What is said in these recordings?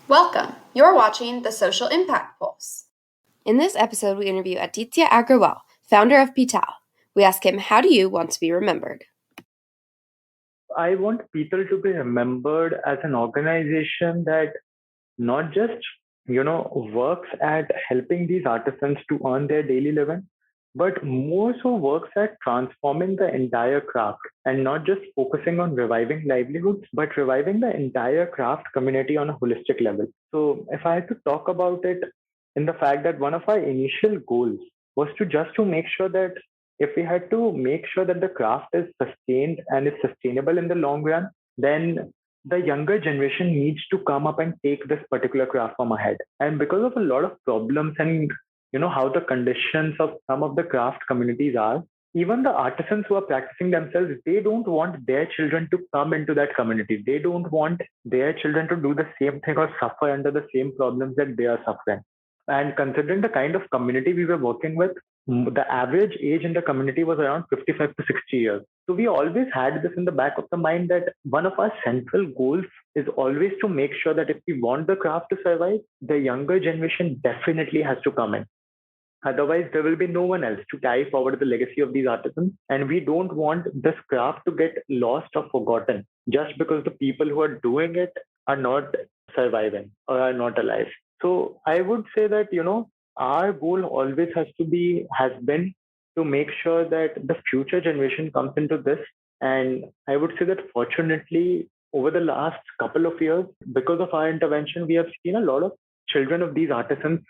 Welcome. You're watching the Social Impact Pulse. In this episode, we interview Aditya Agrawal, founder of P-Tal. We ask him, how do you want to be remembered? I want people to be remembered as an organization that not just, works at helping these artisans to earn their daily living, but more so works at transforming the entire craft and not just focusing on reviving livelihoods, but reviving the entire craft community on a holistic level. So if I had to talk about it in the fact that one of our initial goals was to make sure that if we had to make sure that the craft is sustained and is sustainable in the long run, then the younger generation needs to come up and take this particular craft form ahead. And because of a lot of problems and how the conditions of some of the craft communities are, even the artisans who are practicing themselves, they don't want their children to come into that community. They don't want their children to do the same thing or suffer under the same problems that they are suffering. And considering the kind of community we were working with, the average age in the community was around 55 to 60 years. So we always had this in the back of the mind that one of our central goals is always to make sure that if we want the craft to survive, the younger generation definitely has to come in. Otherwise, there will be no one else to carry forward the legacy of these artisans. And we don't want this craft to get lost or forgotten just because the people who are doing it are not surviving or are not alive. So I would say that, our goal always has been to make sure that the future generation comes into this. And I would say that fortunately, over the last couple of years, because of our intervention, we have seen a lot of children of these artisans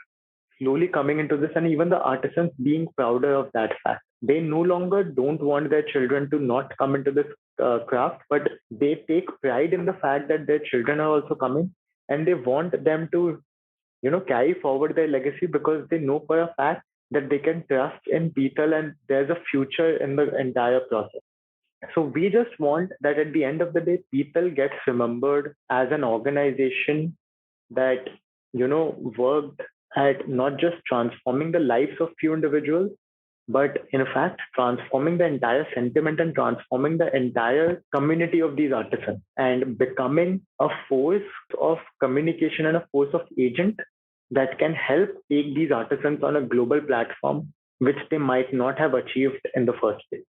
slowly coming into this, and even the artisans being prouder of that fact. They no longer don't want their children to not come into this craft, but they take pride in the fact that their children are also coming, and they want them to carry forward their legacy because they know for a fact that they can trust in people and there's a future in the entire process. So we just want that at the end of the day, people gets remembered as an organization that worked at not just transforming the lives of few individuals, but in fact transforming the entire sentiment and transforming the entire community of these artisans and becoming a force of communication and a force of agent that can help take these artisans on a global platform which they might not have achieved in the first place.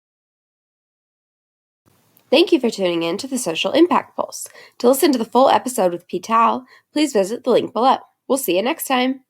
Thank you for tuning in to the Social Impact Pulse. To listen to the full episode with P-Tal, please visit the link below. We'll see you next time.